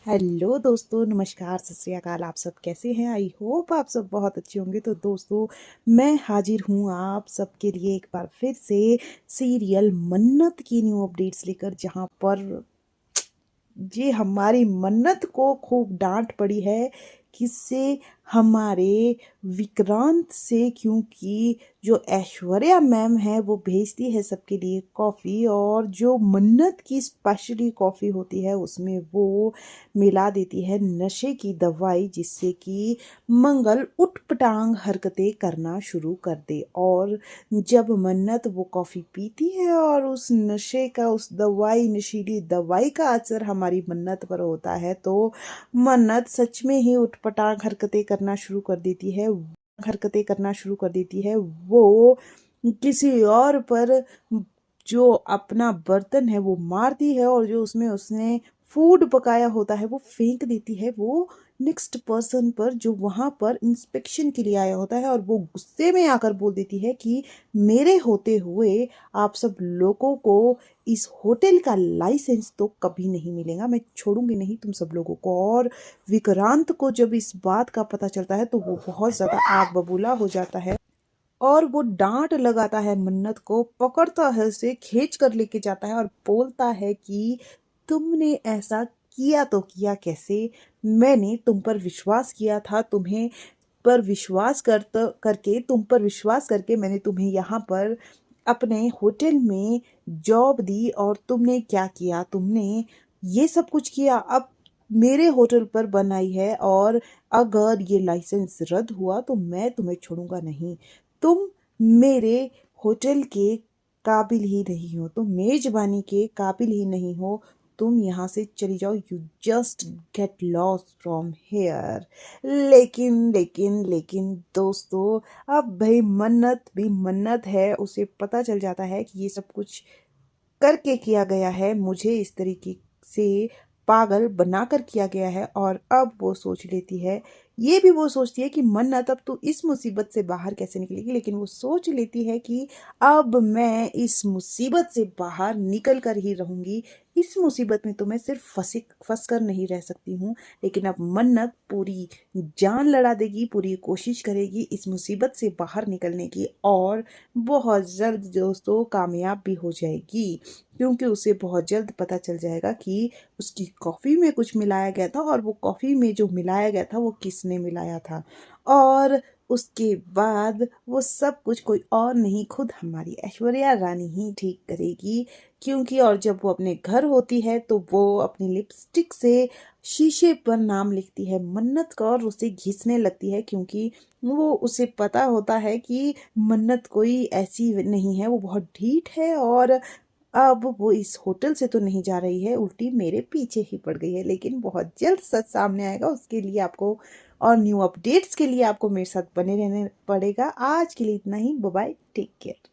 Hello दोस्तों, नमस्कार, सत श्री अकाल। आप सब कैसे हैं? आई होप आप सब बहुत अच्छे होंगे। तो दोस्तों, मैं हाजिर हूँ आप सबके लिए एक बार फिर से सीरियल मन्नत की न्यू अपडेट्स लेकर, जहाँ पर जी हमारी मन्नत को खूब डांट पड़ी है। किससे? हमारे विक्रांत से, क्योंकि जो ऐश्वर्या मैम है वो भेजती है सबके लिए कॉफ़ी, और जो मन्नत की स्पेशली कॉफ़ी होती है उसमें वो मिला देती है नशे की दवाई, जिससे कि मंगल उटपटांग हरकतें करना शुरू कर दे। और जब मन्नत वो कॉफ़ी पीती है और उस नशे का, उस दवाई, नशीली दवाई का असर हमारी मन्नत पर होता है, तो मन्नत सच में ही उटपटांग हरकतें करना शुरू कर देती है। वो किसी और पर जो अपना बर्तन है वो मारती है, और जो उसमें उसने फूड पकाया होता है वो फेंक देती है वो नेक्स्ट पर्सन पर, जो वहां पर इंस्पेक्शन के लिए आया होता है। और वो गुस्से में आकर बोल देती है कि मेरे होते हुए आप सब लोगों को इस होटल का लाइसेंस तो कभी नहीं मिलेगा, मैं छोड़ूंगी नहीं तुम सब लोगों को। और विक्रांत को जब इस बात का पता चलता है तो वो बहुत ज्यादा आग बबूला हो जाता है, और वो डांट लगाता है मन्नत को, पकड़ता है, उसे खींच कर लेके जाता है और बोलता है कि तुमने ऐसा किया तो किया कैसे? मैंने तुम पर विश्वास किया था, तुम्हें पर विश्वास करके तुम पर विश्वास करके मैंने तुम्हें यहाँ पर अपने होटल में जॉब दी, और तुमने क्या किया? तुमने ये सब कुछ किया, अब मेरे होटल पर बनाई है, और अगर ये लाइसेंस रद्द हुआ तो मैं तुम्हें छोड़ूंगा नहीं। तुम मेरे होटल के काबिल ही नहीं हो, तुम मेजबानी के काबिल ही नहीं हो, तुम यहाँ से चली जाओ, you just get lost from here. लेकिन दोस्तों, अब भाई मन्नत भी मन्नत है, उसे पता चल जाता है कि ये सब कुछ करके किया गया है, मुझे इस तरीके से पागल बनाकर किया गया है। और अब वो सोच लेती है, ये भी वो सोचती है कि मन्नत अब तो इस मुसीबत से बाहर कैसे निकलेगी, लेकिन वो सोच लेती है कि अब मैं इस मुसीबत से बाहर निकल कर ही रहूंगी। इस मुसीबत में तो मैं सिर्फ फंस कर नहीं रह सकती हूँ, लेकिन अब मन्नत पूरी जान लड़ा देगी, पूरी कोशिश करेगी इस मुसीबत से बाहर निकलने की, और बहुत जल्द दोस्तों कामयाब भी हो जाएगी, क्योंकि उसे बहुत जल्द पता चल जाएगा कि उसकी कॉफ़ी में कुछ मिलाया गया था, और वो कॉफ़ी में जो मिलाया गया था वो किसने मिलाया था। और उसके बाद वो सब कुछ कोई और नहीं, खुद हमारी ऐश्वर्या रानी ही ठीक करेगी। क्योंकि और जब वो अपने घर होती है तो वो अपनी लिपस्टिक से शीशे पर नाम लिखती है मन्नत का, और उसे घिसने लगती है, क्योंकि वो उसे पता होता है कि मन्नत कोई ऐसी नहीं है, वो बहुत ढीठ है, और अब वो इस होटल से तो नहीं जा रही है, उल्टी मेरे पीछे ही पड़ गई है। लेकिन बहुत जल्द सच सामने आएगा, उसके लिए आपको और न्यू अपडेट्स के लिए आपको मेरे साथ बने रहने पड़ेगा। आज के लिए इतना ही, बाय बाय, टेक केयर।